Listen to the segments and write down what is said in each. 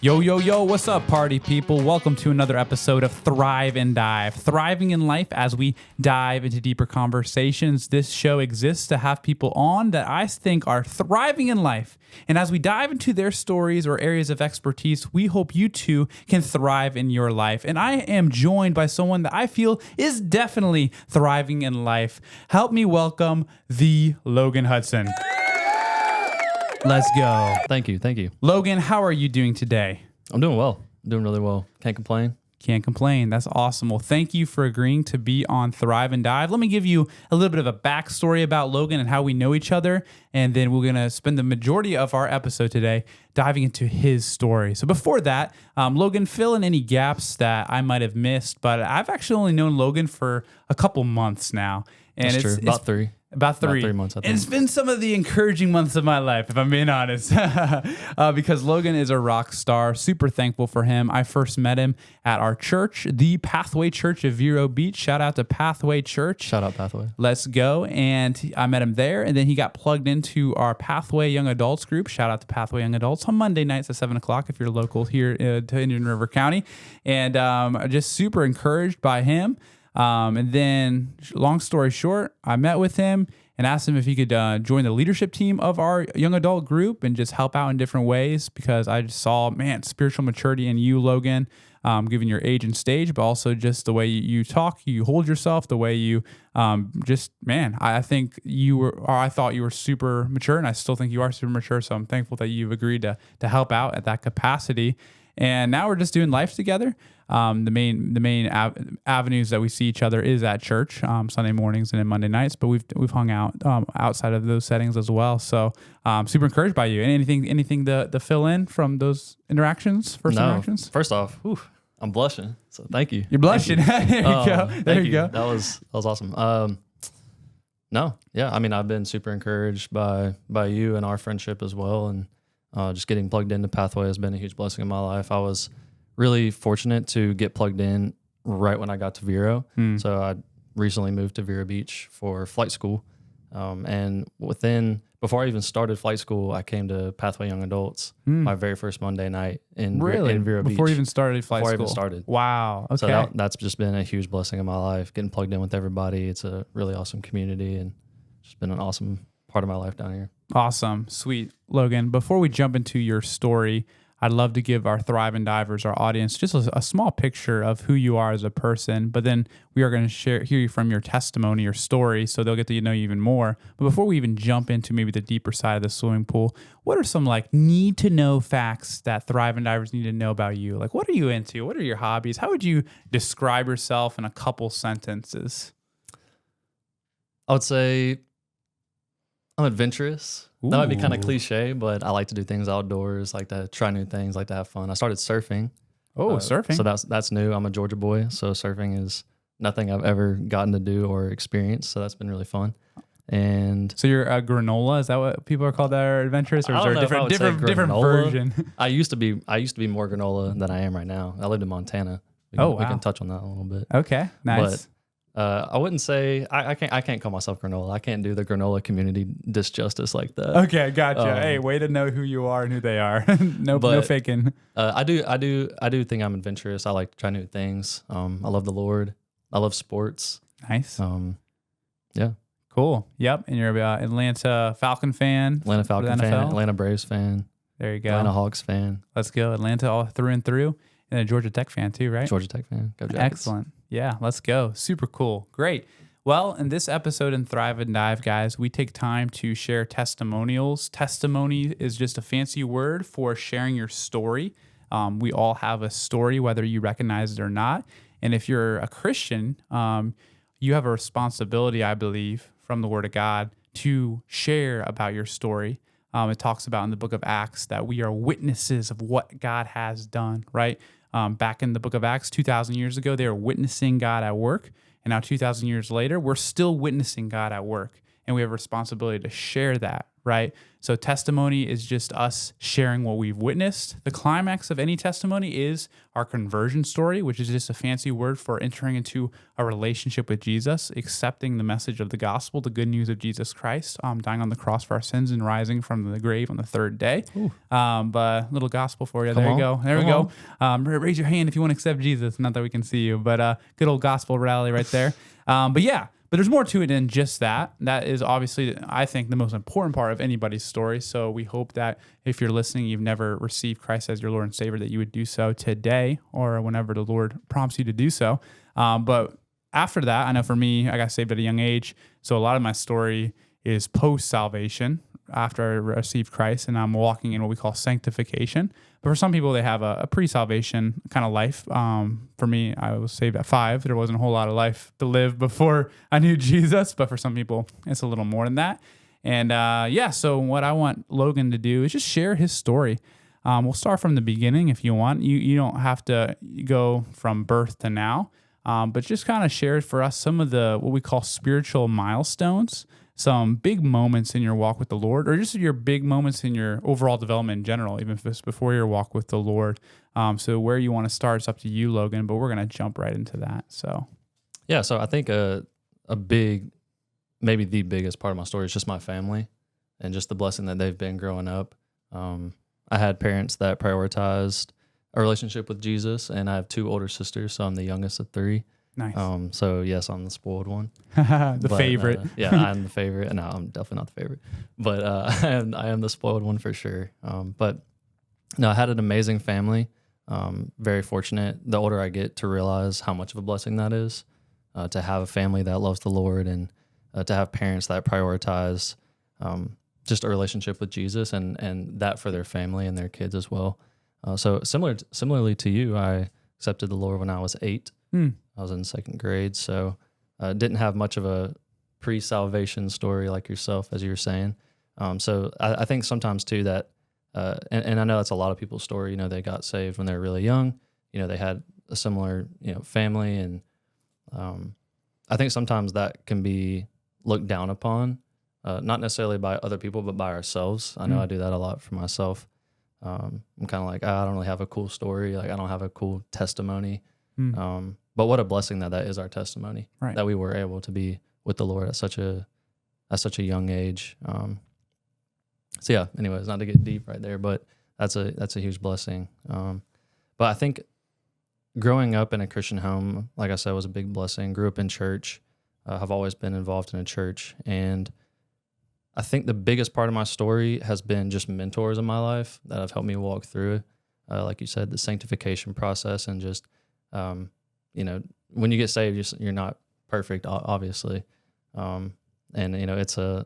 Yo, yo, yo, what's up, party people? Welcome to another episode of Thrive and Dive. Thriving in life as we dive into deeper conversations. This show exists to have people on that I think are thriving in life. And as we dive into their stories or areas of expertise, we hope you too can thrive in your life. And I am joined by someone that I feel is definitely thriving in life. Help me welcome the Logan Hudson. Let's go. Thank you. Logan, how are you doing today? I'm doing well. I'm doing really well. Can't complain. Can't complain. That's awesome. Well, thank you for agreeing to be on Thrive and Dive. Let me give you a little bit of a backstory about Logan and how we know each other. And then we're going to spend the majority of our episode today diving into his story. So before that, Logan, fill in any gaps that I might have missed. But I've actually only known Logan for a couple months now. And That's true. About three. About 3 months, I think. And it's been some of the encouraging months of my life, if I'm being honest, because Logan is a rock star. Super thankful for him. I first met him at our church, the Pathway Church of Vero Beach. Shout out to Pathway Church. Shout out Pathway. Let's go. And I met him there, and then he got plugged into our Pathway Young Adults group. Shout out to Pathway Young Adults on Monday nights at 7 o'clock if you're local here to Indian River County. And just super encouraged by him. And then, long story short, I met with him and asked him if he could join the leadership team of our young adult group and just help out in different ways, because I just saw, spiritual maturity in you, Logan, given your age and stage, but also just the way you talk, you hold yourself, the way you I think you were, or I thought you were super mature, and I still think you are super mature. So I'm thankful that you've agreed to help out at that capacity. And now we're just doing life together. The main avenues that we see each other is at church, Sunday mornings and then Monday nights. But we've hung out outside of those settings as well. So super encouraged by you. And anything to fill in from those interactions? Interactions? First off, I'm blushing. So thank you. You're blushing. There you go. There you go. That was awesome. I've been super encouraged by you and our friendship as well, and just getting plugged into Pathway has been a huge blessing in my life. I was really fortunate to get plugged in right when I got to Vero. So I recently moved to Vero Beach for flight school. And before I even started flight school, I came to Pathway Young Adults my very first Monday night in Vero Beach. Before you even started flight school? Before I even started. Wow. Okay. So that's just been a huge blessing in my life, getting plugged in with everybody. It's a really awesome community, and just been an awesome part of my life down here. Awesome. Sweet. Logan, before we jump into your story, I'd love to give our Thrive and Divers, our audience, just a small picture of who you are as a person, but then we are going to hear you from your testimony, your story, so they'll get to know you even more. But before we even jump into maybe the deeper side of the swimming pool, what are some need to know facts that Thrive and Divers need to know about you? Like, what are you into? What are your hobbies? How would you describe yourself in a couple sentences? I would say I'm adventurous. Ooh. That might be kind of cliche, but I like to do things outdoors, like to try new things, like to have fun. I started surfing. Oh, surfing. So that's new. I'm a Georgia boy, so surfing is nothing I've ever gotten to do or experience. So that's been really fun. And so you're a granola? Is that what people are called that are adventurous, or is there a different version? I used to be more granola than I am right now. I lived in Montana. We can touch on that a little bit. Okay, nice. But I wouldn't say I can't call myself granola. I can't do the granola community disjustice like that. Okay, gotcha. Hey, way to know who you are and who they are. No faking. I do think I'm adventurous. I like to try new things. I love the Lord. I love sports. Nice. Yeah. Cool. Yep. And you're an Atlanta Falcon fan. Atlanta Falcon fan. Atlanta Braves fan. There you go. Atlanta Hawks fan. Let's go. Atlanta all through and through. And a Georgia Tech fan too, right? Georgia Tech fan. Go Jackets. Excellent. Yeah, let's go. Super cool. Great. Well, in this episode in Thrive and Dive, guys, we take time to share testimonials. Testimony is just a fancy word for sharing your story. We all have a story, whether you recognize it or not. And if you're a Christian, you have a responsibility, I believe, from the Word of God to share about your story. It talks about in the book of Acts that we are witnesses of what God has done, right? Back in the book of Acts, 2,000 years ago, they were witnessing God at work. And now 2,000 years later, we're still witnessing God at work. and we have a responsibility to share that, right? So testimony is just us sharing what we've witnessed. The climax of any testimony is our conversion story, which is just a fancy word for entering into a relationship with Jesus, accepting the message of the gospel, the good news of Jesus Christ, dying on the cross for our sins and rising from the grave on the third day. But little gospel for you. There you go. There we go. Raise your hand if you want to accept Jesus. Not that we can see you, but good old gospel rally right there. But there's more to it than just that. That is obviously, I think, the most important part of anybody's story. So we hope that if you're listening, you've never received Christ as your Lord and Savior, that you would do so today or whenever the Lord prompts you to do so. But after that, I know for me, I got saved at a young age. So a lot of my story is post-salvation, after I received Christ, and I'm walking in what we call sanctification. But for some people, they have a pre-salvation kind of life. For me, I was saved at 5. There wasn't a whole lot of life to live before I knew Jesus. But for some people, it's a little more than that. And so what I want Logan to do is just share his story. We'll start from the beginning if you want. You don't have to go from birth to now, but just kind of share for us some of the what we call spiritual milestones, some big moments in your walk with the Lord, or just your big moments in your overall development in general, even if it's before your walk with the Lord. So where you want to start, it's up to you, Logan, but we're going to jump right into that. So I think a big, maybe the biggest part of my story is just my family and just the blessing that they've been growing up. I had parents that prioritized a relationship with Jesus, and I have 2 older sisters, so I'm the youngest of 3. Nice. So yes, I'm the spoiled one. Favorite. I'm the favorite. No, I'm definitely not the favorite, but I am the spoiled one for sure. But no, I had an amazing family. Very fortunate. The older I get, to realize how much of a blessing that is, to have a family that loves the Lord, and to have parents that prioritize just a relationship with Jesus, and that for their family and their kids as well. So similarly to you, I accepted the Lord when I was 8. I was in 2nd grade, so didn't have much of a pre-salvation story like yourself, as you were saying. So I think sometimes too that, and I know that's a lot of people's story. You know, they got saved when they were really young. You know, they had a similar family, and I think sometimes that can be looked down upon, not necessarily by other people, but by ourselves. I know I do that a lot for myself. I'm kind of like, I don't really have a cool story. Like, I don't have a cool testimony. But what a blessing that is our testimony, right? That we were able to be with the Lord at such a young age. Anyways, not to get deep right there, but that's a huge blessing. But I think growing up in a Christian home, like I said, was a big blessing. Grew up in church. Have always been involved in a church, and I think the biggest part of my story has been just mentors in my life that have helped me walk through it. Like you said, the sanctification process, and just when you get saved, you're not perfect, obviously. And it's a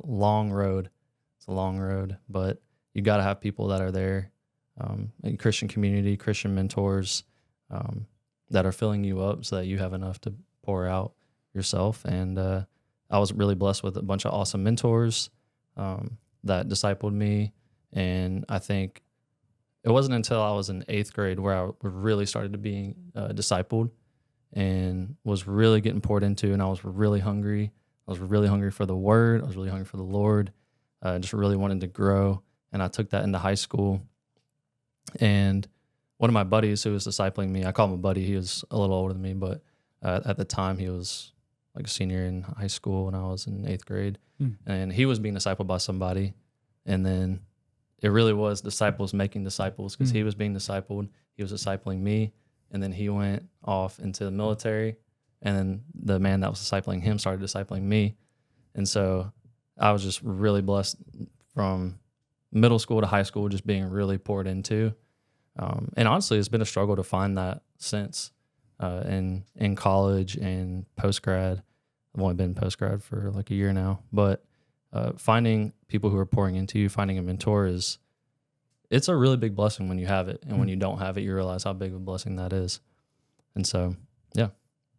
long road. It's a long road, but you got to have people that are there, in Christian community, Christian mentors, that are filling you up so that you have enough to pour out yourself. And I was really blessed with a bunch of awesome mentors that discipled me. And I think it wasn't until I was in 8th grade where I really started to being discipled and was really getting poured into, and I was really hungry. I was really hungry for the Word. I was really hungry for the Lord. Just really wanted to grow, and I took that into high school. And one of my buddies who was discipling me, I call him a buddy. He was a little older than me, but at the time he was like a senior in high school when I was in 8th grade. And he was being discipled by somebody, and then it really was disciples making disciples, because he was being discipled. He was discipling me, and then he went off into the military, and then the man that was discipling him started discipling me. And so I was just really blessed from middle school to high school, just being really poured into. And honestly, it's been a struggle to find that since in college and post-grad. I've only been post-grad for like a year now, but finding people who are pouring into you, finding a mentor it's a really big blessing when you have it. And when you don't have it, you realize how big of a blessing that is. And so, yeah.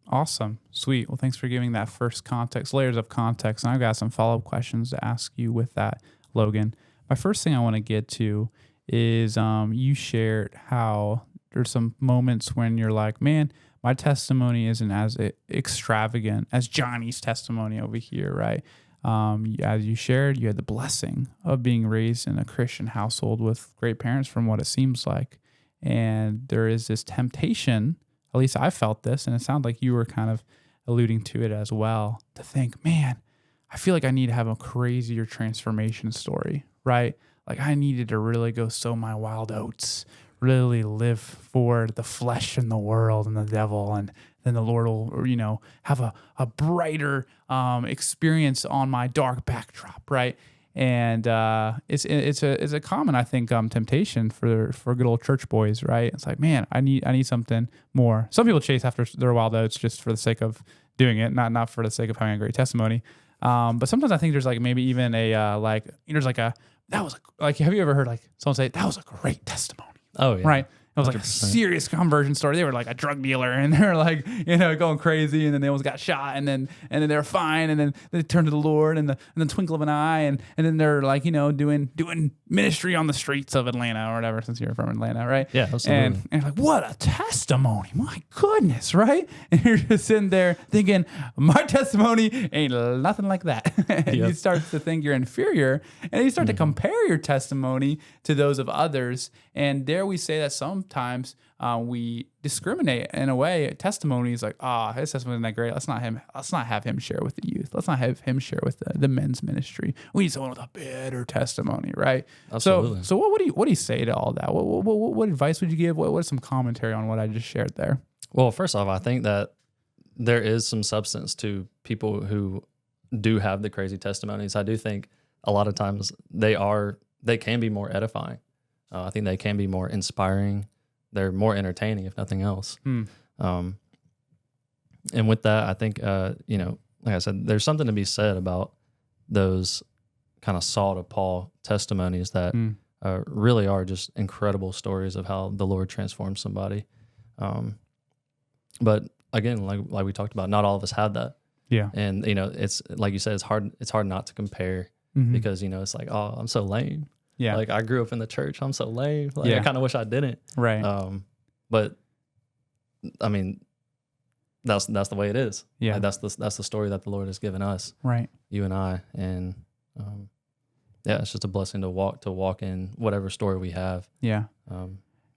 Awesome. Sweet. Well, thanks for giving that first context, layers of context. And I've got some follow-up questions to ask you with that, Logan. My first thing I want to get to is you shared how there's some moments when you're like, man, my testimony isn't as extravagant as Johnny's testimony over here, right? as you shared, you had the blessing of being raised in a Christian household with great parents from what it seems like. And there is this temptation, at least I felt this, and it sounded like you were kind of alluding to it as well, to think, man, I feel like I need to have a crazier transformation story, right? Like I needed to really go sow my wild oats, really live for the flesh and the world and the devil, and then the Lord will, have a brighter experience on my dark backdrop, right? And it's a common, I think, temptation for good old church boys, right? It's like, man, I need something more. Some people chase after their wild oats just for the sake of doing it, not for the sake of having a great testimony. But sometimes I think there's like maybe even there's like have you ever heard like someone say that was a great testimony? Oh yeah, right. It was like 100%. a serious conversion story. They were like a drug dealer and they're like, going crazy, and then they almost got shot, and then they're fine, and then they turn to the Lord and the twinkle of an eye, and then they're like, doing ministry on the streets of Atlanta or whatever, since you're from Atlanta, right? Yeah, absolutely. And like, what a testimony. My goodness, right? And you're just sitting there thinking, my testimony ain't nothing like that. And you start to think you're inferior, and you start to compare your testimony to those of others. And there we say that sometimes we discriminate in a way. Testimony is like, his testimony isn't that great. Let's not have him share with the youth. Let's not have him share with the men's ministry. We need someone with a better testimony, right? Absolutely. So what do you say to all that? What advice would you give? What's some commentary on what I just shared there? Well, first off, I think that there is some substance to people who do have the crazy testimonies. I do think a lot of times they can be more edifying. I think they can be more inspiring. They're more entertaining, if nothing else. And with that, I think, like I said, there's something to be said about those kind of Saul to Paul testimonies that really are just incredible stories of how the Lord transformed somebody. But again, like we talked about, not all of us have that. Yeah. And, it's like you said, it's hard not to compare because, it's like, oh, I'm so lame. Yeah. Like I grew up in the church. I'm so lame. Like I kind of wish I didn't. Right. But I mean, that's the way it is. Yeah. Like, that's the story that the Lord has given us. Right. You and I. And it's just a blessing to walk in whatever story we have. Yeah.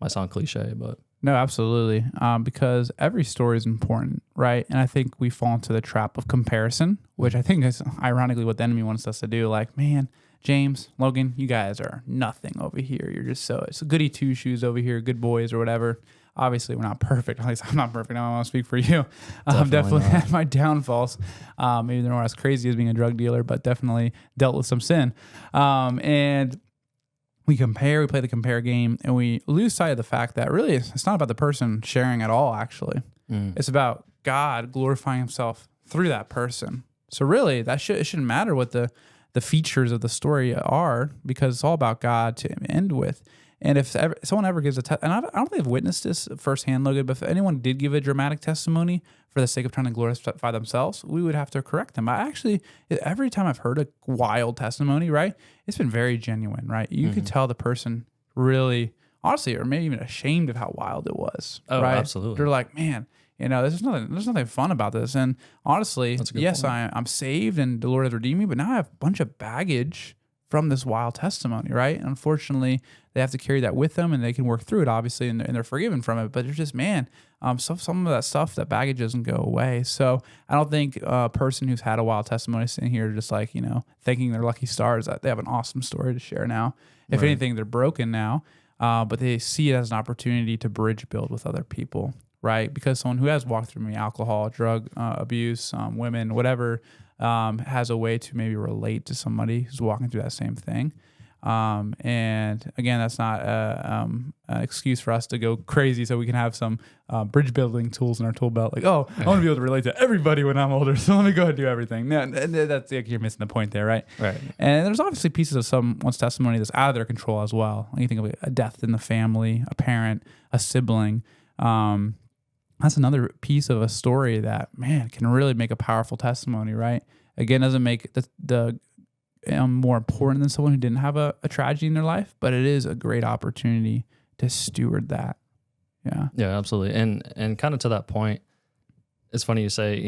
Might sound cliche, but no, absolutely. Because every story is important, right? And I think we fall into the trap of comparison, which I think is ironically what the enemy wants us to do. Like, man, James, Logan, you guys are nothing over here. You're just it's goody two shoes over here, good boys or whatever. Obviously, we're not perfect. At least I'm not perfect. I don't want to speak for you. I've definitely had my downfalls. Maybe they're not as crazy as being a drug dealer, but definitely dealt with some sin. And we play the compare game, and we lose sight of the fact that really it's not about the person sharing at all, actually. It's about God glorifying himself through that person. So really, it shouldn't matter what the features of the story are, because it's all about God to end with. And if someone ever gives and I don't think I've witnessed this firsthand, Logan, but if anyone did give a dramatic testimony for the sake of trying to glorify themselves, we would have to correct them. Every time I've heard a wild testimony, right, it's been very genuine, right? You could tell the person really, honestly, or maybe even ashamed of how wild it was. Oh, right? Absolutely. They're like, man, there's nothing fun about this. And honestly, yes, I'm saved and the Lord has redeemed me, but now I have a bunch of baggage from this wild testimony, right? And unfortunately, they have to carry that with them, and they can work through it, obviously, and they're forgiven from it. But it's just, some of that stuff, that baggage doesn't go away. So I don't think a person who's had a wild testimony sitting here just like, thanking their lucky stars that they have an awesome story to share now. If anything, they're broken now, but they see it as an opportunity to bridge build with other people, right? Because someone who has walked through maybe alcohol, drug abuse, women, whatever, has a way to maybe relate to somebody who's walking through that same thing. And again, that's not an excuse for us to go crazy, so we can have some bridge building tools in our tool belt. Like, I want to be able to relate to everybody when I'm older, so let me go ahead and do everything. No, that's you're missing the point there, right? Right. And there's obviously pieces of someone's testimony that's out of their control as well. You think of a death in the family, a parent, a sibling. That's another piece of a story that, man, can really make a powerful testimony, right? Again, doesn't make the more important than someone who didn't have a tragedy in their life, but it is a great opportunity to steward that. Yeah. Yeah, absolutely. And kind of to that point, it's funny you say,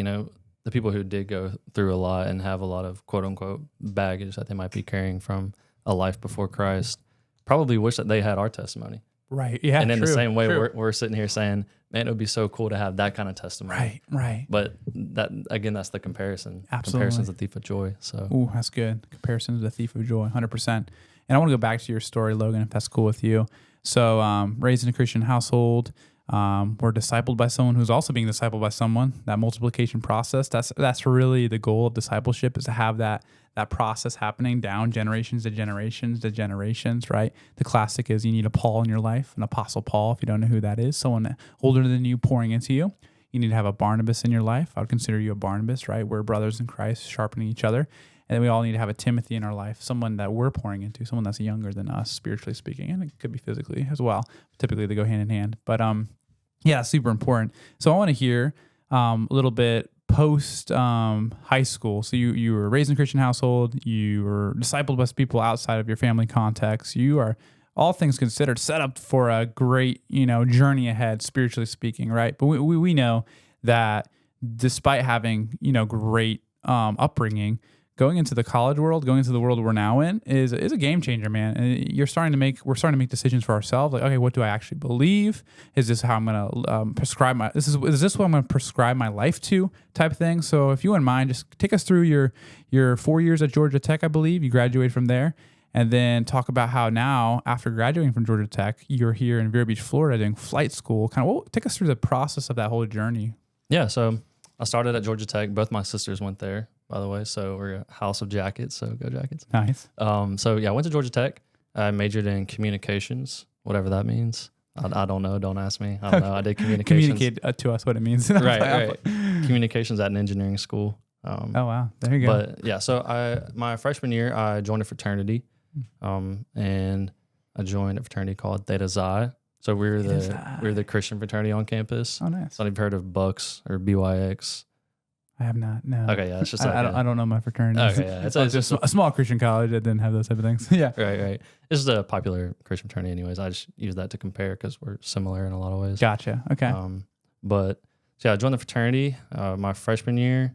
the people who did go through a lot and have a lot of quote unquote baggage that they might be carrying from a life before Christ probably wish that they had our testimony. Right. Yeah. And in the same way, true. we're sitting here saying, man, it would be so cool to have that kind of testimony. Right. Right. But that, again, that's the comparison. Absolutely. Comparison's the thief of joy. So, Ooh, that's good. Comparison to the thief of joy, 100%. And I want to go back to your story, Logan, if that's cool with you. So, raised in a Christian household, we're discipled by someone who's also being discipled by someone. That multiplication process, that's really the goal of discipleship, is to have that process happening down generations to generations to generations, right? The classic is you need a Paul in your life, an Apostle Paul, if you don't know who that is, someone older than you pouring into you. You need to have a Barnabas in your life. I would consider you a Barnabas, right? We're brothers in Christ, sharpening each other. And then we all need to have a Timothy in our life, someone that we're pouring into, someone that's younger than us, spiritually speaking, and it could be physically as well. Typically, they go hand in hand. But yeah, super important. So I want to hear a little bit post high school. So you were raised in a Christian household. You were discipled by people outside of your family context. You are, all things considered, set up for a great journey ahead, spiritually speaking, right? But we know that despite having great upbringing, going into the college world, going into the world we're now in is a game changer, man. And we're starting to make decisions for ourselves. Like, okay, what do I actually believe? Is this how I'm going to prescribe is this what I'm going to prescribe my life to, type of thing? So if you wouldn't mind, just take us through your 4 years at Georgia Tech, I believe. You graduated from there. And then talk about how now, after graduating from Georgia Tech, you're here in Vero Beach, Florida, doing flight school. Take us through the process of that whole journey. Yeah, so I started at Georgia Tech. Both my sisters went there, by the way. So we're a house of Jackets, so go Jackets. Nice. So yeah, I went to Georgia Tech. I majored in communications, whatever that means. I don't know. Don't ask me. I don't know. I did communications. Communicate to us what it means. right. Communications at an engineering school. Oh, wow. There you go. But yeah, so my freshman year, I joined a fraternity. And I joined a fraternity called Theta Xi. So we're the Christian fraternity on campus. Oh, nice. So you've heard of Bucks or BYX? I have not. No. Okay, yeah, it's just I don't know my fraternity. Okay, yeah, it's just a small Christian college that didn't have those type of things. Yeah. Right. This is a popular Christian fraternity, anyways. I just use that to compare because we're similar in a lot of ways. Gotcha. Okay. But so yeah, I joined the fraternity my freshman year.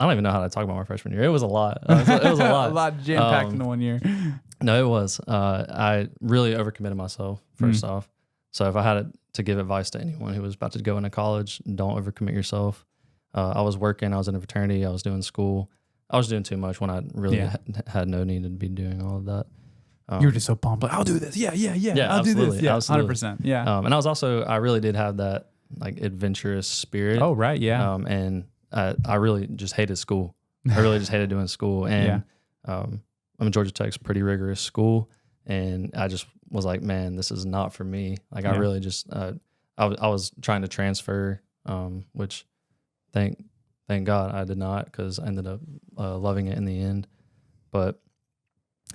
I don't even know how to talk about my freshman year. It was a lot. It was a lot. A lot jam-packed into 1 year. No, it was. I really overcommitted myself, first off. So if I had to give advice to anyone who was about to go into college, don't overcommit yourself. I was working. I was in a fraternity. I was doing school. I was doing too much when I really had no need to be doing all of that. You were just so pumped. Like, I'll do this. Yeah. I'll absolutely, do this. Yeah, absolutely. 100%. Yeah. And I really did have that like adventurous spirit. Oh, right. Yeah. And I really just hated school. I really just hated doing school. And Georgia Tech's a pretty rigorous school. And I just was like, man, this is not for me. Like I really just, I was trying to transfer, which thank God I did not, because I ended up loving it in the end. But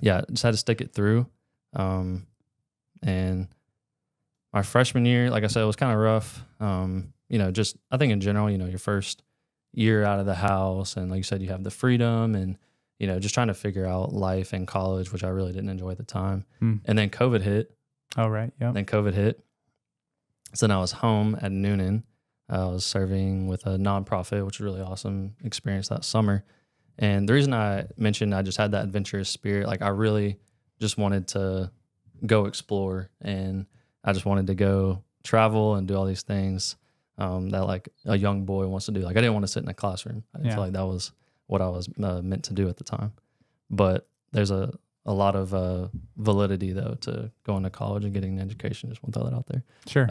yeah, just had to stick it through. And my freshman year, like I said, it was kind of rough. Just I think in general, your first year out of the house, and like you said, you have the freedom and just trying to figure out life in college, which I really didn't enjoy at the time. And then COVID hit. Oh, right. Yeah. Then COVID hit. So then I was home at Noonan. I was serving with a nonprofit, which was a really awesome experience that summer. And the reason I mentioned I just had that adventurous spirit, like I really just wanted to go explore, and I just wanted to go travel and do all these things that like a young boy wants to do. Like I didn't want to sit in a classroom. I didn't feel like that was what I was meant to do at the time. But there's a lot of validity though to going to college and getting an education. Just want to throw that out there. Sure.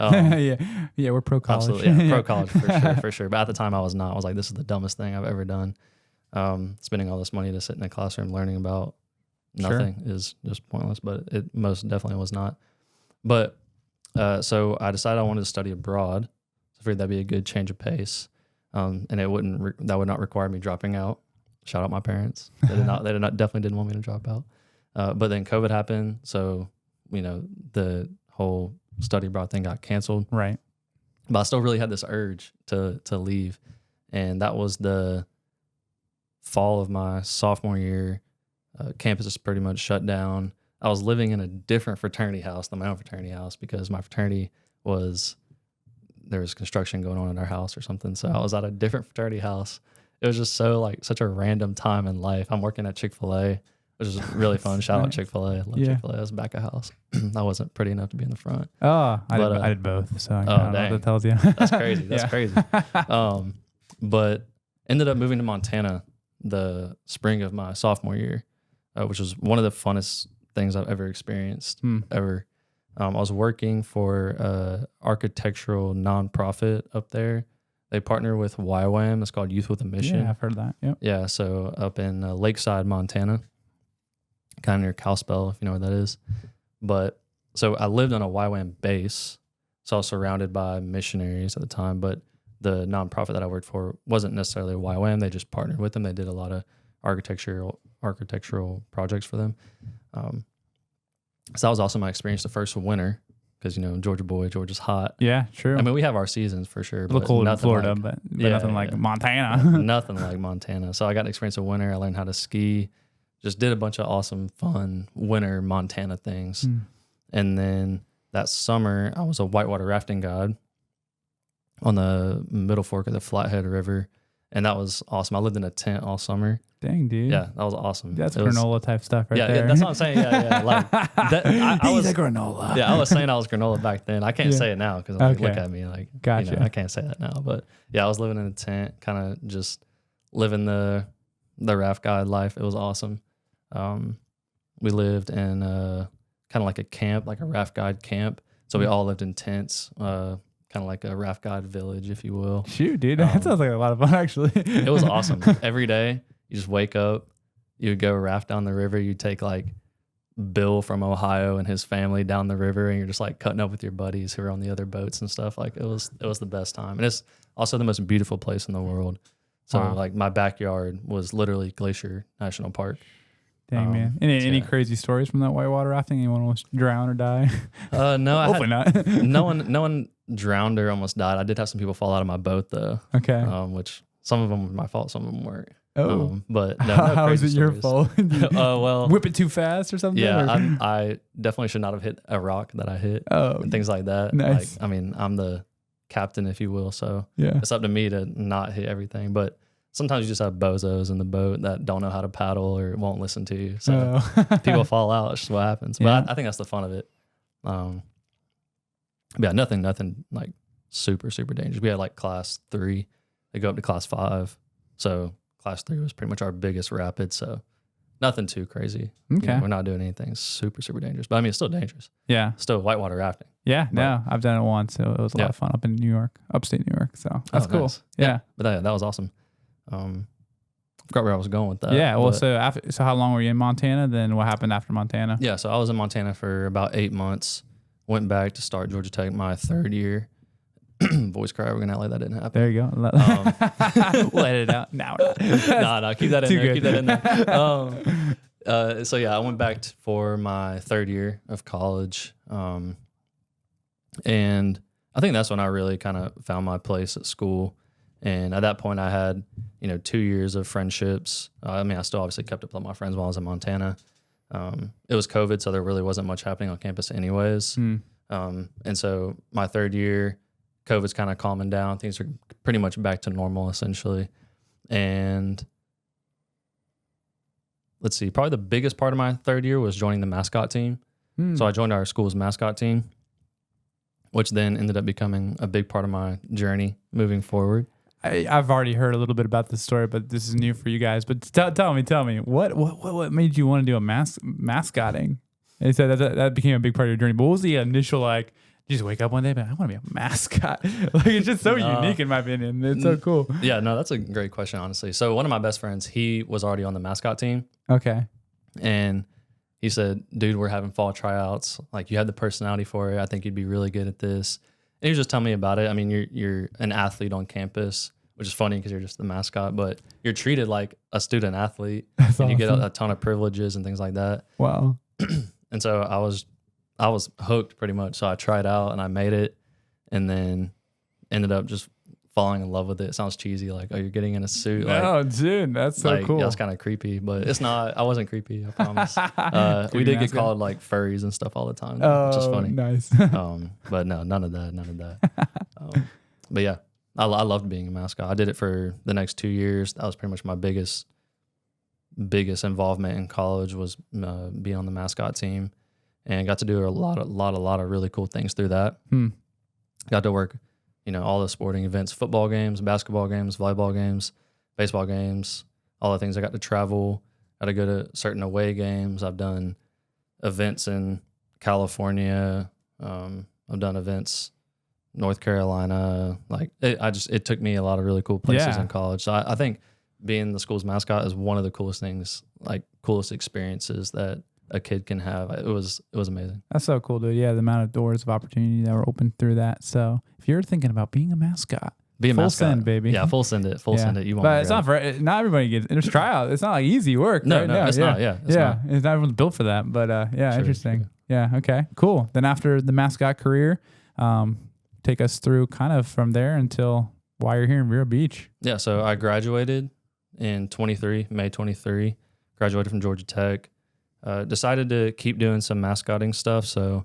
Yeah, we're pro college. Absolutely, pro college for sure. But at the time I was not. I was like, this is the dumbest thing I've ever done. Spending all this money to sit in a classroom learning about nothing is just pointless. But it most definitely was not. But so I decided I wanted to study abroad. So I figured that'd be a good change of pace, and it that would not require me dropping out. Shout out my parents. They definitely didn't want me to drop out. But then COVID happened, so the whole study abroad thing got canceled. Right. But I still really had this urge to leave, and that was the fall of my sophomore year. Campus is pretty much shut down. I was living in a different fraternity house than my own fraternity house because my fraternity was there was construction going on in our house or something. So I was at a different fraternity house. It was just so like such a random time in life. I'm working at Chick-fil-A, which is really fun. Shout out Chick-fil-A. I love Chick-fil-A. I was back of house. I wasn't pretty enough to be in the front. Oh, I did both. So I don't know what that tells you. That's crazy. That's crazy. But ended up moving to Montana the spring of my sophomore year, which was one of the funnest things I've ever experienced ever. I was working for a architectural nonprofit up there. They partner with YWAM. It's called Youth with a Mission. Yeah, I've heard of that. Yep. Yeah, so up in Lakeside, Montana, kind of near Kalispell, if you know where that is. But so I lived on a YWAM base, so I was surrounded by missionaries at the time. But the nonprofit that I worked for wasn't necessarily a YWAM. They just partnered with them. They did a lot of architectural projects for them. So that was also my experience the first winter, because, you know, Georgia boy, Georgia's hot. Yeah, true. I mean, we have our seasons for sure. A little colder in Florida, but nothing like Montana. Nothing like Montana. So I got to experience a winter. I learned how to ski. Just did a bunch of awesome, fun winter Montana things. And then that summer, I was a whitewater rafting guide on the Middle Fork of the Flathead River. And that was awesome. I lived in a tent all summer. Dang, dude. Yeah, that was awesome. That's granola type stuff right there. Yeah, that's what I'm saying. Yeah. Like that, I was a granola. Yeah, I was saying I was granola back then. I can't say it now because look at me. Like, gotcha. You know, I can't say that now. But yeah, I was living in a tent, kind of just living the raft guide life. It was awesome. We lived in kind of like a camp, like a raft guide camp. So we all lived in tents, kind of like a raft guide village, if you will. Shoot, dude, that sounds like a lot of fun, actually. It was awesome. Every day, you just wake up, you would go raft down the river. You take like Bill from Ohio and his family down the river, and you're just like cutting up with your buddies who are on the other boats and stuff. Like it was the best time, and it's also the most beautiful place in the world. So like my backyard was literally Glacier National Park. Dang, man. Any crazy stories from that whitewater rafting? Anyone almost drown or die? No, hopefully not. no one drowned or almost died. I did have some people fall out of my boat though. Okay. Which some of them were my fault, some of them weren't. Oh, but no how is it stories. your fault? Well, whip it too fast or something? Yeah, I definitely should not have hit a rock that I hit. And things like that. Nice. Like, I mean, I'm the captain, if you will, so yeah, it's up to me to not hit everything. But sometimes you just have bozos in the boat that don't know how to paddle or won't listen to you. So people fall out. It's just what happens. But I think that's the fun of it. Yeah, nothing like super, super dangerous. We had like class 3. They go up to class 5. So class 3 was pretty much our biggest rapid. So nothing too crazy. Okay. You know, we're not doing anything super, super dangerous. But I mean, it's still dangerous. Yeah. Still whitewater rafting. Yeah, no, I've done it once. So it was a lot of fun up in New York, upstate New York. So that's cool. Nice. Yeah. But that was awesome. I forgot where I was going with that. Yeah. Well, so how long were you in Montana? Then what happened after Montana? Yeah. So I was in Montana for about 8 months. Went back to start Georgia Tech my 3rd year. Voice cry. We're gonna act like that didn't happen. There you go. We'll edit it out. Now. No, keep that in Too there. good. Keep that in there. So yeah, I went back for my 3rd year of college, and I think that's when I really kind of found my place at school. And at that point, I had 2 years of friendships. I mean, I still obviously kept up with my friends while I was in Montana. It was COVID, so there really wasn't much happening on campus, anyways. And so my 3rd year, COVID's kind of calming down. Things are pretty much back to normal, essentially. And let's see, probably the biggest part of my 3rd year was joining the Mascot team. So I joined our school's Mascot team, which then ended up becoming a big part of my journey moving forward. I've already heard a little bit about this story, but this is new for you guys. But tell me, what made you want to do a mascotting? And so that became a big part of your journey. But what was the initial like? You just wake up one day, but I want to be a mascot. Like it's just so unique in my opinion. It's so cool. Yeah, no, that's a great question, honestly. So one of my best friends, he was already on the Mascot team. Okay. And he said, dude, we're having fall tryouts. Like you have the personality for it. I think you'd be really good at this. And he was just telling me about it. I mean, you're an athlete on campus, which is funny because you're just the mascot, but you're treated like a student athlete. That's and awesome. You get a ton of privileges and things like that. Wow. And so I was hooked pretty much. So I tried out and I made it, and then ended up just falling in love with it. It sounds cheesy, like, oh, you're getting in a suit. Oh, dude, that's so cool. Yeah, it's kind of creepy, but it's not. I wasn't creepy, I promise. We did get called like furries and stuff all the time, which is funny. Nice. But no, none of that. But yeah, I loved being a mascot. I did it for the next 2 years. That was pretty much my biggest involvement in college was being on the mascot team, and got to do a lot of really cool things through that. Got to work, all the sporting events, football games, basketball games, volleyball games, baseball games, all the things. I got to travel. Got to go to certain away games. I've done events in California. I've done events North Carolina. Like it took me a lot of really cool places in college. So I think being the school's mascot is one of the coolest things, like coolest experiences that a kid can have. It was amazing. That's so cool, dude. Yeah, the amount of doors of opportunity that were opened through that. So if you're thinking about being a mascot, full send, baby. Yeah, full send it. Send it. You want, but it's not for not everybody gets. It's tryout. It's not like easy work. No, right? no, it's not. Yeah, it's not. It's not everyone's built for that. But interesting. Sure. Yeah. Okay. Cool. Then after the mascot career, take us through kind of from there until why you're here in Vero Beach. Yeah. So I graduated in May 23. Graduated from Georgia Tech. Decided to keep doing some mascotting stuff. So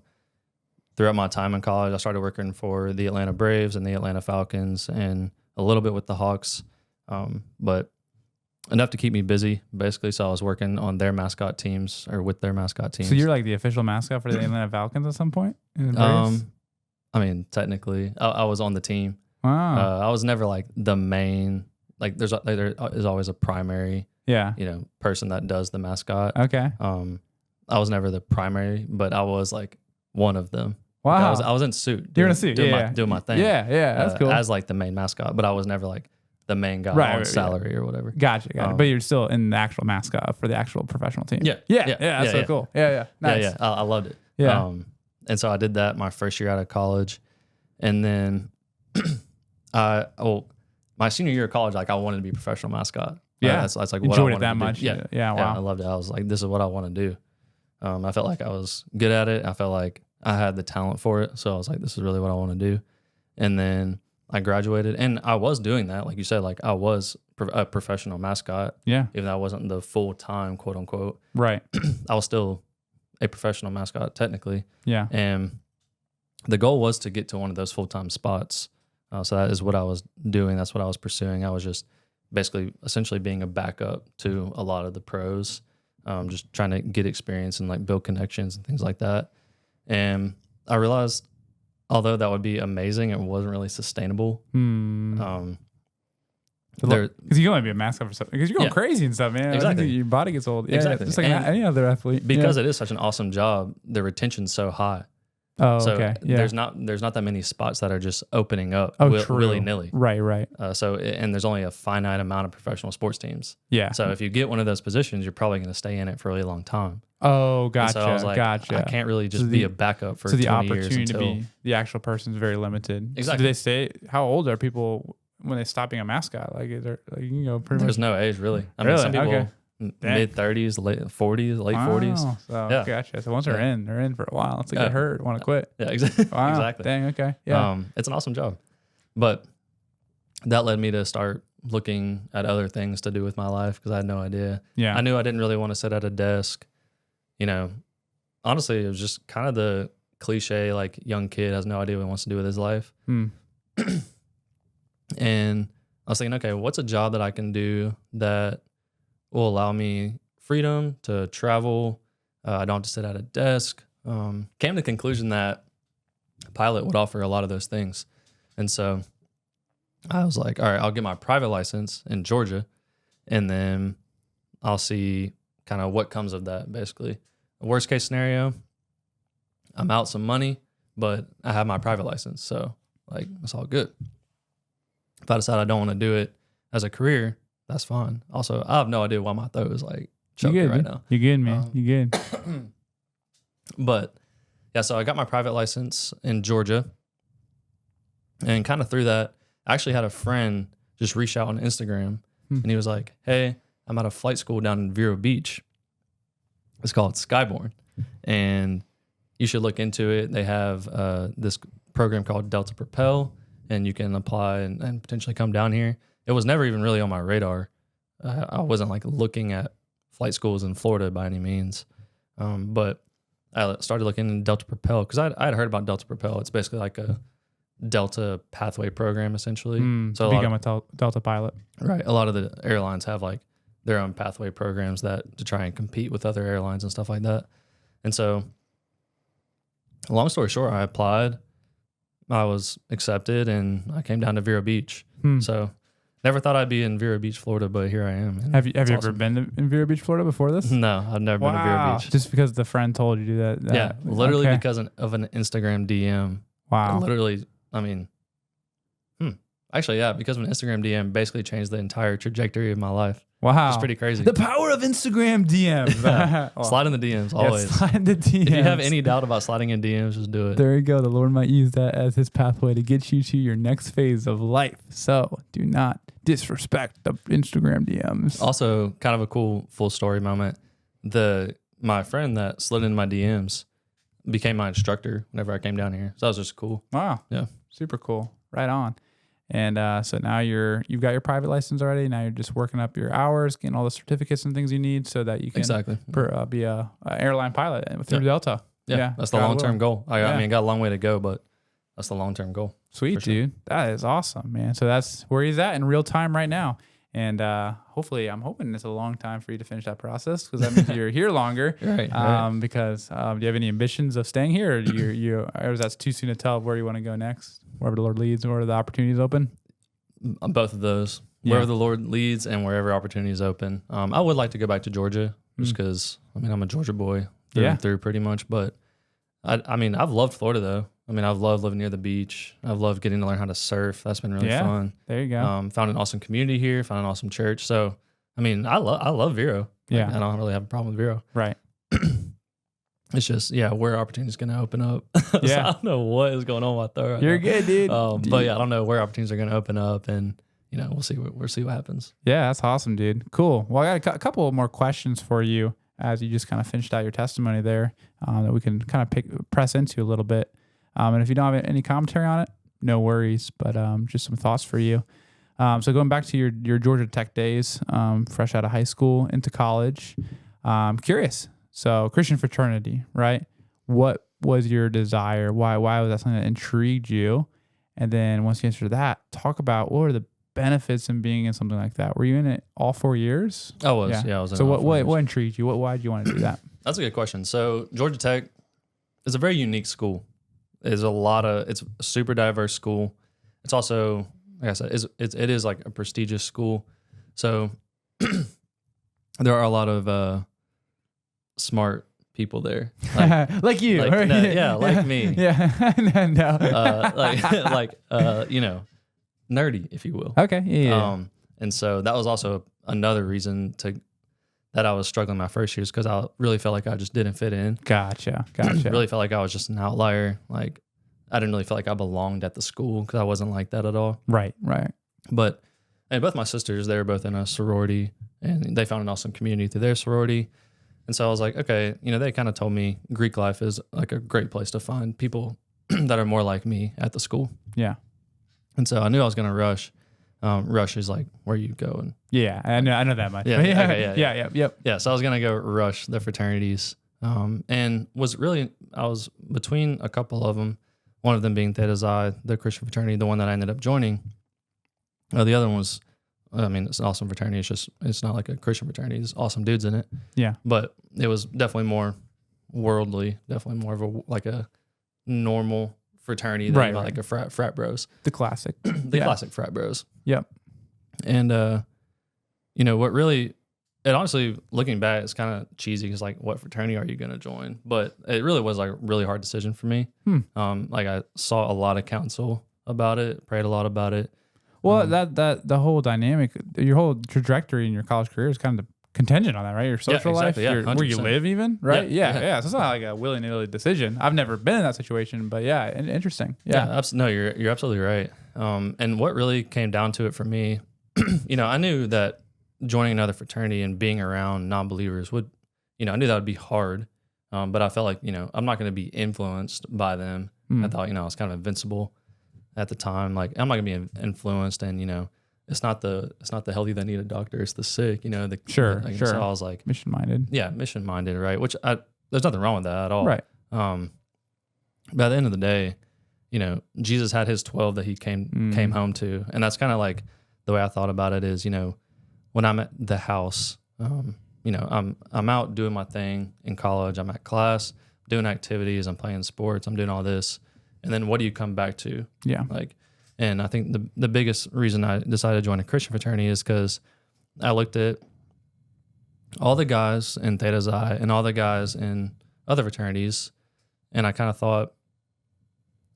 throughout my time in college, I started working for the Atlanta Braves and the Atlanta Falcons and a little bit with the Hawks, but enough to keep me busy, basically. So I was working on their mascot teams or with their mascot teams. So you're like the official mascot for the Atlanta Falcons at some point? I mean, technically, I was on the team. Wow. I was never like the main, like there is always a primary person that does the mascot. Okay. I was never the primary, but I was like one of them. Wow. Like I was in a suit. You're in a suit. Doing my thing. Yeah. That's cool. As like the main mascot, but I was never like the main guy on salary or whatever. Gotcha. But you're still in the actual mascot for the actual professional team. Yeah. That's so cool. Yeah. Nice. Yeah. I loved it. Yeah. And so I did that my first year out of college, and then my senior year of college, like I wanted to be a professional mascot. Yeah. That's like what I wanted that much. Yeah. Wow. I loved it. I was like, this is what I want to do. I felt like I was good at it. I felt like I had the talent for it. So I was like, this is really what I want to do. And then I graduated, and I was doing that. Like you said, like I was a professional mascot. Yeah. Even though I wasn't the full-time, quote unquote. Right. I was still a professional mascot technically. Yeah. And the goal was to get to one of those full-time spots. So that is what I was doing. That's what I was pursuing. I was just basically essentially being a backup to a lot of the pros, just trying to get experience and like build connections and things like that. And I realized, although that would be amazing, it wasn't really sustainable. Because you can only be a mascot for something. Because you're going crazy and stuff, man. Exactly. Your body gets old. Exactly. Just like any other athlete. Because it is such an awesome job, the retention's so high. Oh, so okay. there's not that many spots that are just opening up true. willy-nilly. Right. And there's only a finite amount of professional sports teams. Yeah. So if you get one of those positions, you're probably going to stay in it for a really long time. Oh, gotcha. And so I was like, I can't really just be a backup for 20 years. So the opportunity to be the actual person is very limited. Exactly. So do they stay? How old are people when they stop being a mascot? Like, is there, like you can go pretty There's much. no age really. I really? mean, some people. Okay. Mid 30s, late 40s, late 40s. So gotcha. So once they're in for a while. Once they get hurt, want to quit. Yeah, exactly. Wow. Exactly. Dang. Okay. Yeah. It's an awesome job, but that led me to start looking at other things to do with my life because I had no idea. Yeah. I knew I didn't really want to sit at a desk. Honestly, it was just kind of the cliche, like young kid has no idea what he wants to do with his life. And I was thinking, okay, what's a job that I can do that will allow me freedom to travel. I don't have to sit at a desk. Came to the conclusion that pilot would offer a lot of those things. And so I was like, all right, I'll get my private license in Georgia, and then I'll see kind of what comes of that, basically. Worst case scenario, I'm out some money, but I have my private license. So, like, it's all good. If I decide I don't want to do it as a career, that's fine. Also, I have no idea why my throat is like choking right now. You good, man. You good. But yeah, so I got my private license in Georgia, and kind of through that, I actually had a friend just reach out on Instagram, and he was like, "Hey, I'm at a flight school down in Vero Beach. It's called Skyborn, and you should look into it. They have this program called Delta Propel, and you can apply and potentially come down here." It was never even really on my radar. I wasn't like looking at flight schools in Florida by any means. But I started looking into Delta Propel because I'd heard about Delta Propel. It's basically like a Delta pathway program essentially. So become a Delta pilot. Right. A lot of the airlines have like their own pathway programs that to try and compete with other airlines and stuff like that. And so, long story short, I applied, I was accepted, and I came down to Vero Beach. So, never thought I'd be in Vero Beach, Florida, but here I am. Man. Have you ever been in Vero Beach, Florida before this? No, I've never been to Vero Beach. Just because the friend told you to do that. Yeah, literally because of an Instagram DM. Wow. Literally, I mean, actually, yeah, because of an Instagram DM basically changed the entire trajectory of my life. Wow. It's pretty crazy. The power of Instagram DMs. Slide in the DMs, always. Yeah, slide in the DMs. If you have any doubt about sliding in DMs, just do it. There you go. The Lord might use that as his pathway to get you to your next phase of life. So do not disrespect the Instagram DMs. Also, kind of a cool full story moment. My friend that slid in my DMs became my instructor whenever I came down here. So that was just cool. Wow. Yeah. Super cool. Right on. And so now you've got your private license already. Now you're just working up your hours, getting all the certificates and things you need so that you can be a airline pilot through Delta. Yeah, that's the long-term goal. I mean, got a long way to go, but that's the long-term goal. Sweet, dude. That is awesome, man. So that's where he's at in real time right now. And hopefully, I'm hoping it's a long time for you to finish that process because that means you're here longer. Right. Because do you have any ambitions of staying here, or is that too soon to tell where you want to go next? Wherever the Lord leads, or the opportunities open. Both of those, wherever the Lord leads, and wherever opportunity is open. I would like to go back to Georgia just because I'm a Georgia boy through and through pretty much. But I mean, I've loved Florida though. I mean, I've loved living near the beach. I've loved getting to learn how to surf. That's been really fun. There you go. Found an awesome community here. Found an awesome church. So, I mean, I love Vero. Yeah. I don't really have a problem with Vero. Right. It's just, where opportunities going to open up. So I don't know what is going on with my throat right You're now. good, dude. But I don't know where opportunities are going to open up, and we'll see what happens. Yeah, that's awesome, dude. Cool. Well, I got a couple more questions for you as you just kind of finished out your testimony there that we can kind of press into a little bit. And if you don't have any commentary on it, no worries, but just some thoughts for you. So going back to your Georgia Tech days, fresh out of high school into college, curious. So Christian fraternity, right? What was your desire? Why was that something that intrigued you? And then once you answer that, talk about what are the benefits in being in something like that. Were you in it all 4 years? I was. I was in so it all 4 years. What intrigued you? Why did you want to do that? That's a good question. So Georgia Tech is a very unique school. It's a super diverse school. It's also, like I said, it is like a prestigious school. So there are a lot of smart people there, like you, like, right? no, like me, no. Nerdy, if you will. Okay, yeah. And so that was also another reason that I was struggling my first years because I really felt like I just didn't fit in. Gotcha. Really felt like I was just an outlier. Like I didn't really feel like I belonged at the school because I wasn't like that at all. Right. But and both my sisters, they were both in a sorority, and they found an awesome community through their sorority. And so I was like, okay, they kind of told me Greek life is like a great place to find people that are more like me at the school. Yeah. And so I knew I was going to rush. Rush is like where you go and I know that much. Yeah. Yep. Yeah. So I was going to go rush the fraternities, and I was between a couple of them. One of them being Theta Xi, the Christian fraternity, the one that I ended up joining. The other one was, it's an awesome fraternity. It's not like a Christian fraternity. There's awesome dudes in it. Yeah. But it was definitely more worldly, definitely more of a normal fraternity than like a frat bros. The classic. Classic frat bros. Yep. And, what really, and honestly, looking back, it's kind of cheesy because like, what fraternity are you going to join? But it really was like a really hard decision for me. Like I saw a lot of counsel about it, prayed a lot about it. Well, the whole dynamic, your whole trajectory in your college career is kind of contingent on that, right? Your social life, where you live even, right? Yeah. So it's not like a willy-nilly decision. I've never been in that situation, but interesting. Yeah. No, you're absolutely right. And what really came down to it for me, I knew that joining another fraternity and being around non-believers would, I knew that would be hard. But I felt like, I'm not going to be influenced by them. I thought, I was kind of invincible at the time. Like, I'm not going to be influenced, and, it's not the healthy that need a doctor, it's the sick, Sure. So I was like mission-minded. Yeah, mission-minded, right? Which there's nothing wrong with that at all. Right. But at the end of the day, Jesus had his 12 that he came home to. And that's kind of like the way I thought about it is, when I'm at the house, I'm out doing my thing in college. I'm at class, doing activities. I'm playing sports. I'm doing all this. And then what do you come back to? Yeah. And I think the biggest reason I decided to join a Christian fraternity is because I looked at all the guys in Theta Xi and all the guys in other fraternities, and I kind of thought,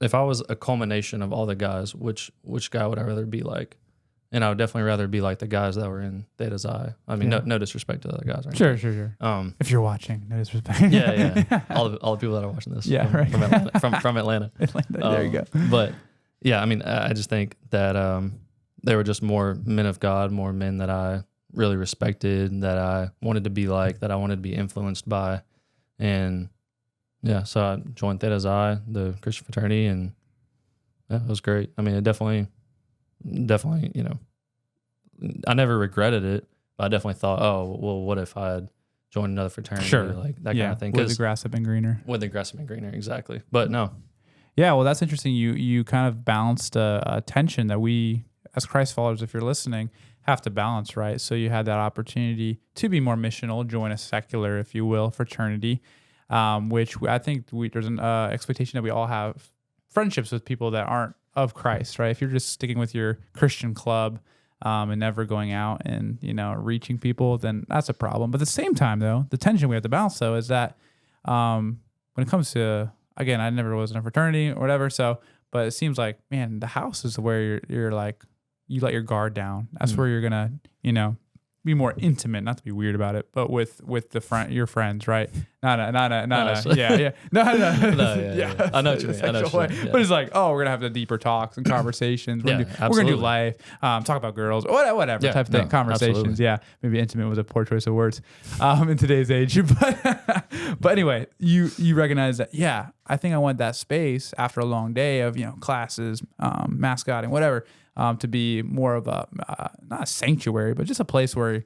if I was a culmination of all the guys, which guy would I rather be like? And I would definitely rather be like the guys that were in Theta Xi. I mean, no disrespect to the other guys. Right? Sure. If you're watching, no disrespect. Yeah. all the people that are watching this. Yeah, from Atlanta. There you go. But yeah, I mean, I just think that they were just more men of God, more men that I really respected, that I wanted to be like, that I wanted to be influenced by. And yeah, so I joined Theta Xi, the Christian fraternity, and yeah, it was great. I mean, it definitely, I never regretted it, but I definitely thought, oh, well, what if I had joined another fraternity? Sure. Like that kind of thing. Would the grass have been greener? Would the grass have been greener, exactly. But no. Yeah, well, that's interesting. You kind of balanced a tension that we, as Christ followers, if you're listening, have to balance, right? So you had that opportunity to be more missional, join a secular, if you will, fraternity, which I think there's an expectation that we all have friendships with people that aren't of Christ, right? If you're just sticking with your Christian club and never going out and, reaching people, then that's a problem. But at the same time, though, the tension we have to balance, though, is that when it comes to, again, I never was in a fraternity or whatever, but it seems like, man, the house is where you're like, you let your guard down. That's where you're gonna, be more intimate. Not to be weird about it, but with your friends, right? Not I know what you mean. I know what you mean. But it's like, oh, we're gonna have the deeper talks and conversations. We're gonna do life, talk about girls, whatever type of thing. Conversations. Absolutely. Yeah, maybe intimate was a poor choice of words in today's age. But anyway, you recognize that. Yeah, I think I want that space after a long day of classes, mascotting, whatever. To be more of a, not a sanctuary, but just a place where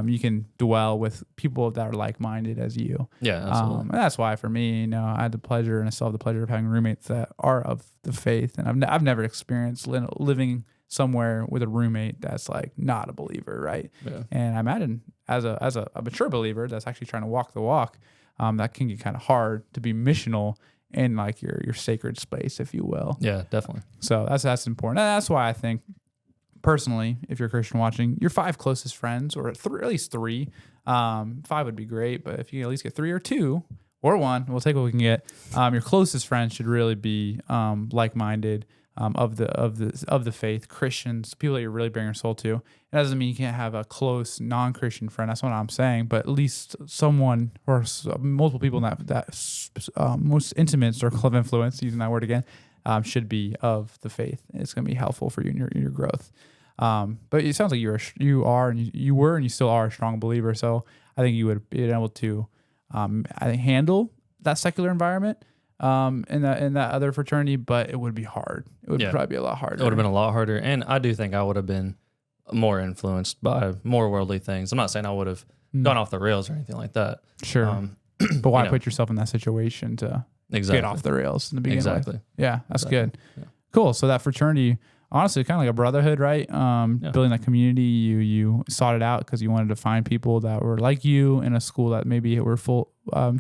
you can dwell with people that are like-minded as you. Yeah, absolutely. And that's why for me, I had the pleasure, and I still have the pleasure of having roommates that are of the faith. And I've never experienced living somewhere with a roommate that's like not a believer, right? Yeah. And I imagine as a mature believer that's actually trying to walk the walk, that can get kind of hard to be missional in like your sacred space, if you will. Yeah, definitely. So that's important. And that's why I think, personally, if you're a Christian watching, your 5 closest friends, or at least 3, 5 would be great, but if you at least get 3 or 2 or 1, we'll take what we can get. Your closest friends should really be like-minded, of the faith, Christians, people that you're really bearing your soul to. It doesn't mean you can't have a close non-Christian friend. That's what I'm saying. But at least someone or multiple people in that most intimate circle of influence, using that word again, should be of the faith. It's going to be helpful for you in your growth. But it sounds like you were and you still are a strong believer. So I think you would be able to handle that secular environment. In that other fraternity, but it would be hard. It would probably be a lot harder. It would have been a lot harder, and I do think I would have been more influenced by more worldly things. I'm not saying I would have gone off the rails or anything like that. Sure, but why put yourself in that situation to get off the rails in the beginning? Exactly. Yeah, that's good. Yeah. Cool. So that fraternity, honestly, kind of like a brotherhood, right? Building that community, you sought it out because you wanted to find people that were like you in a school that maybe were full.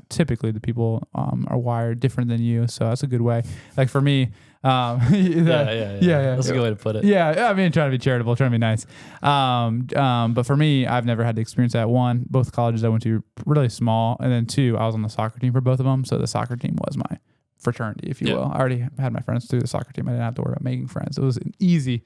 Typically, the people are wired different than you, so that's a good way. Like for me, yeah. That's a good way to put it. Yeah, I mean, trying to be charitable, trying to be nice. But for me, I've never had the experience that. 1, both colleges I went to really small, and then 2, I was on the soccer team for both of them, so the soccer team was my fraternity, if you will. I already had my friends through the soccer team. I didn't have to worry about making friends. It was an easy.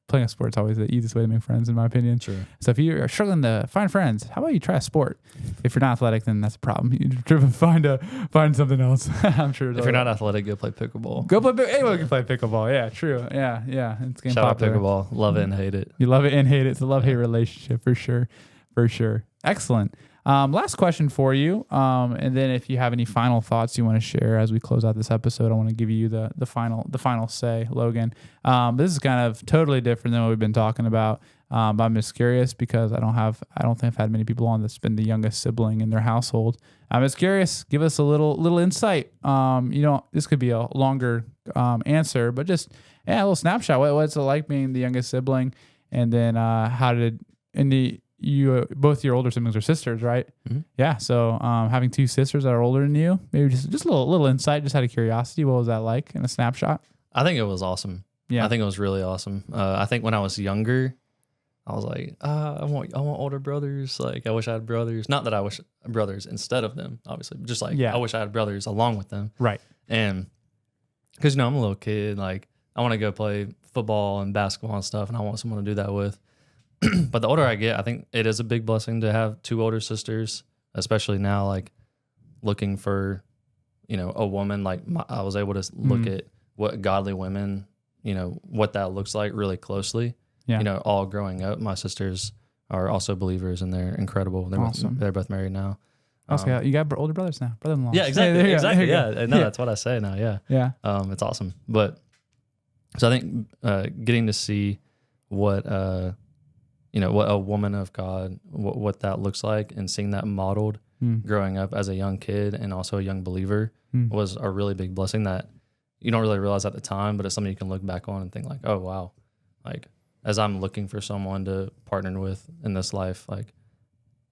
Playing a sport is always the easiest way to make friends, in my opinion. Sure. So if you are struggling to find friends, how about you try a sport? If you're not athletic, then that's a problem. You find something else. I'm sure. If you're not athletic, go play pickleball. Anyone can play pickleball. Yeah, true. Yeah. It's getting Shout popular. out pickleball. Love it and hate it. You love it and hate it. It's a love-hate relationship for sure. Excellent. Last question for you. And then if you have any final thoughts you want to share as we close out this episode, I want to give you the final say, Logan. This is kind of totally different than what we've been talking about. But I'm just curious because I don't think I've had many people on that's been the youngest sibling in their household. I'm just curious. Give us a little insight. This could be a longer answer, but just a little snapshot. What's it like being the youngest sibling, and then both your older siblings are sisters, right? Mm-hmm. Yeah. So having two sisters that are older than you, maybe just a little insight, just out of curiosity. What was that like in a snapshot? I think it was awesome. Yeah, I think it was really awesome. I think when I was younger, I was like, I want older brothers. Like, I wish I had brothers. Not that I wish brothers instead of them, obviously, but just like, I wish I had brothers along with them. Right. And because, I'm a little kid, like, I want to go play football and basketball and stuff, and I want someone to do that with. But the older I get, I think it is a big blessing to have two older sisters, especially now, like, looking for, a woman. Like, I was able to look at what godly women, what that looks like really closely. Yeah. All growing up, my sisters are also believers, and they're incredible. They're awesome. They're both married now. You got older brothers now, brother-in-law. Yeah, exactly. Hey, exactly. Yeah, no, that's what I say now. Yeah, yeah. It's awesome. But so I think getting to see what what a woman of God, what that looks like, and seeing that modeled growing up as a young kid and also a young believer was a really big blessing that you don't really realize at the time, but it's something you can look back on and think like, oh wow, like, as I'm looking for someone to partner with in this life, like,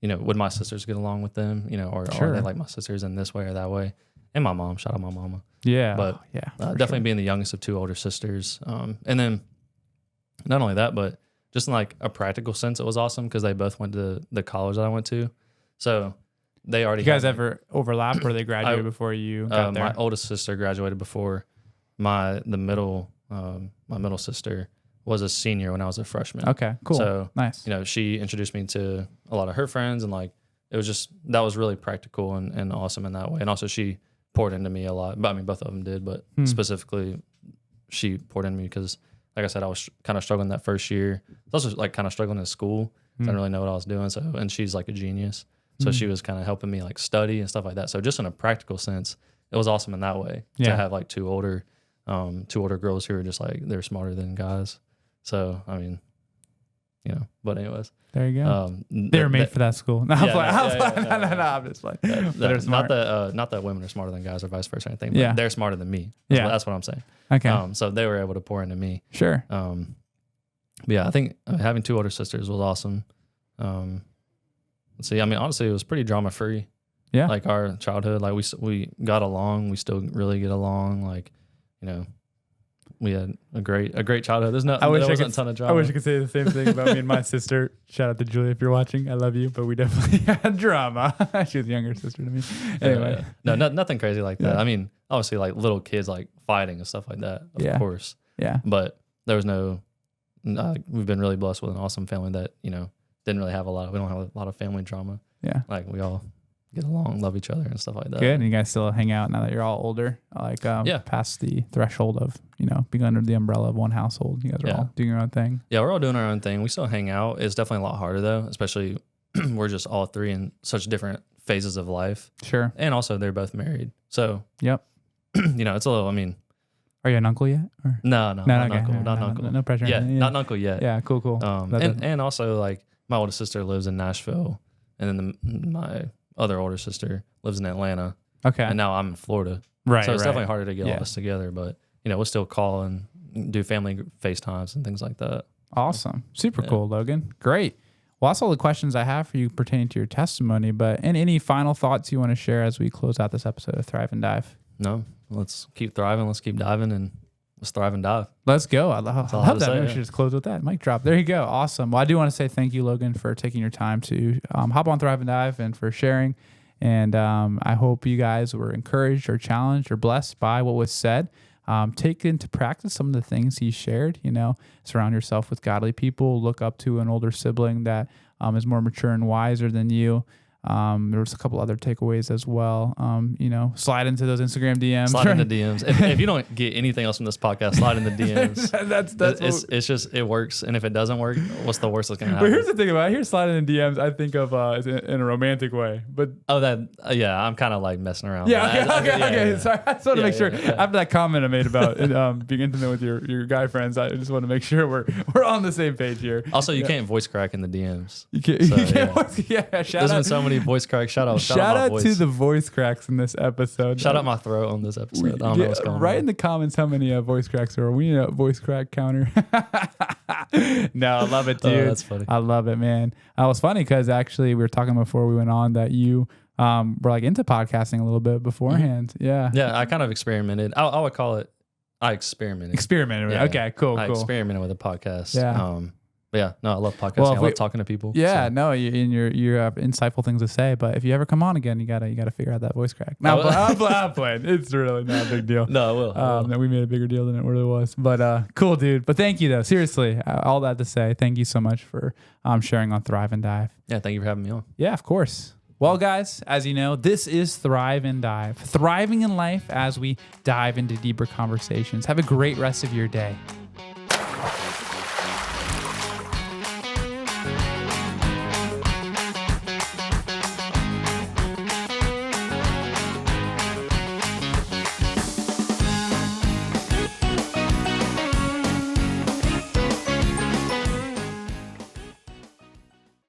would my sisters get along with them, or are they like my sisters in this way or that way? And my mom, shout out my mama. Yeah. But definitely being the youngest of two older sisters. And then not only that, but just in like a practical sense, it was awesome because they both went to the college that I went to. So they already. You guys ever overlap, or they graduated before you got there? My oldest sister graduated before my middle sister was a senior when I was a freshman. Okay, cool. So nice. She introduced me to a lot of her friends, and like it was just that was really practical and awesome in that way. And also she poured into me a lot. But I mean, both of them did, but specifically she poured into me because, like I said, I was kind of struggling that first year. I was also like kind of struggling in school. I didn't really know what I was doing. So, and she's like a genius. So she was kind of helping me like study and stuff like that. So just in a practical sense, it was awesome in that way to have like two older girls who are just like, they're smarter than guys. So, I mean, but anyways. There you go. They were made for that school. No, I'm just like, not that women are smarter than guys or vice versa or anything, but they're smarter than me. That's what I'm saying. Okay. So they were able to pour into me. Sure. But yeah, I think having two older sisters was awesome. Let's see. I mean, honestly, it was pretty drama free. Yeah. Like our childhood, like we got along. We still really get along. Like, we had a great childhood. There wasn't a ton of drama. I wish I could say the same thing about me and my sister. Shout out to Julia if you're watching. I love you, but we definitely had drama. She was a younger sister to me. Anyway. No, nothing crazy like that. I mean, obviously like little kids like fighting and stuff like that, of course. Yeah. But there was no, we've been really blessed with an awesome family that, we don't have a lot of family drama. Yeah. Like we all get along, love each other and stuff like that. Good. And you guys still hang out now that you're all older, like past the threshold of, being under the umbrella of one household. You guys are all doing your own thing. Yeah, we're all doing our own thing. We still hang out. It's definitely a lot harder though, especially we're just all three in such different phases of life. Sure. And also they're both married. So, yep. It's a little, I mean. Are you an uncle yet? Or? No, not uncle. No pressure. Yeah, not an uncle yet. Yeah, cool. And also like my oldest sister lives in Nashville, and then my other older sister lives in Atlanta. Okay. And now I'm in Florida. Right. So it's definitely harder to get all this together, but we'll still call and do family FaceTimes and things like that. Awesome. Super cool, Logan. Great. Well, that's all the questions I have for you pertaining to your testimony, but any final thoughts you want to share as we close out this episode of Thrive and Dive? No, let's keep thriving. Let's keep diving, and let's thrive and dive. Let's go. I love that. Maybe we should just close with that. Mic drop. There you go. Awesome. Well, I do want to say thank you, Logan, for taking your time to hop on Thrive and Dive and for sharing. And I hope you guys were encouraged or challenged or blessed by what was said. Take into practice some of the things he shared. Surround yourself with godly people. Look up to an older sibling that is more mature and wiser than you. There was a couple other takeaways as well. Slide into those Instagram DMs. Slide into DMs. If you don't get anything else from this podcast, slide into DMs. It's just, it works. And if it doesn't work, what's the worst that's going to happen? But here's the thing about it. Here's sliding in DMs. I think of in a romantic way. But I'm kind of like messing around. Yeah. Okay. Sorry. I just want to make sure after that comment I made about being intimate with your guy friends, I just want to make sure we're on the same page here. Also, you can't voice crack in the DMs. You can't. So, Shout There's out. been so many voice cracks. Shout out Shout my out voice. to the voice cracks in this episode. Shout out my throat on this episode. I don't know what's going Write on. in the comments how many voice cracks there are. We need a voice crack counter. No, I love it, dude. Oh, that's funny. I love it, man. It was funny because actually we were talking before we went on that you were like into podcasting a little bit beforehand. Yeah. Yeah, I kind of experimented. I would call it. I experimented. Experimented with it. Yeah. Okay, cool. I experimented with a podcast. Yeah. But yeah, no, I love podcasting. Well, I love talking to people. Yeah, so. no, you have insightful things to say. But if you ever come on again, you gotta figure out that voice crack. No, I'm playing. It's really not a big deal. No, I will. We made a bigger deal than it really was. But cool, dude. But thank you, though. Seriously, all that to say, thank you so much for sharing on Thrive and Dive. Yeah, thank you for having me on. Yeah, of course. Well, guys, as you know, this is Thrive and Dive. Thriving in life as we dive into deeper conversations. Have a great rest of your day.